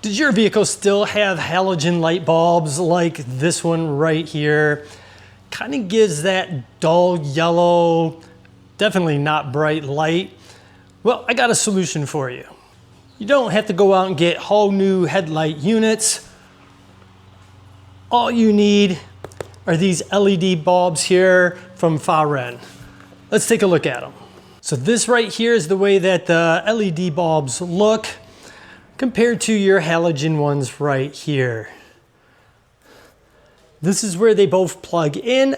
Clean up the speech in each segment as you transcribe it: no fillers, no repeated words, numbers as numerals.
Does your vehicle still have halogen light bulbs like this one right here? Kind of gives that dull yellow, definitely not bright light. Well, I got a solution for you. You don't have to go out and get whole new headlight units. All you need are these LED bulbs here from Faren. Let's take a look at them. So this right here is the way that the LED bulbs look compared to your halogen ones right here. This is where they both plug in.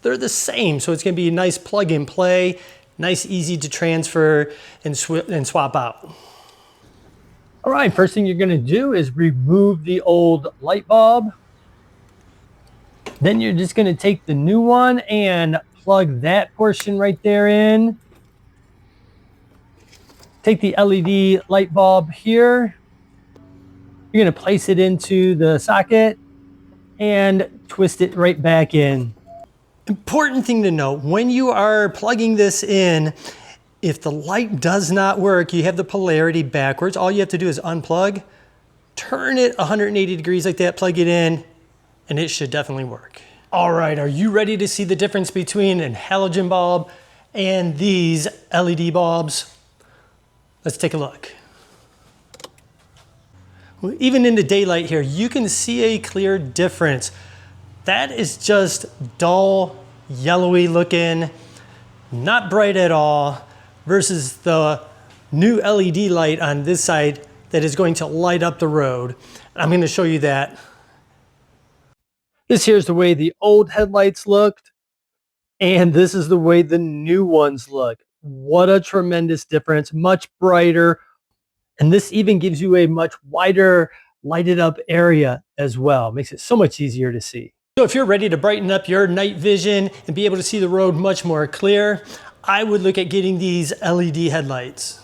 They're the same, so it's gonna be a nice plug and play, nice, easy to transfer and swap out. All right, first thing you're gonna do is remove the old light bulb. Then you're just gonna take the new one and plug that portion right there in. Take the LED light bulb here. You're gonna place it into the socket and twist it right back in. Important thing to note, when you are plugging this in, if the light does not work, you have the polarity backwards. All you have to do is unplug, turn it 180 degrees like that, plug it in, and it should definitely work. All right, are you ready to see the difference between a halogen bulb and these LED bulbs? Let's take a look. Well, even in the daylight here, you can see a clear difference. That is just dull, yellowy looking, not bright at all, versus the new LED light on this side that is going to light up the road. I'm going to show you that. This here's the way the old headlights looked, and this is the way the new ones look. What a tremendous difference, much brighter. And this even gives you a much wider lighted up area as well. Makes it so much easier to see. So if you're ready to brighten up your night vision and be able to see the road much more clear, I would look at getting these LED headlights.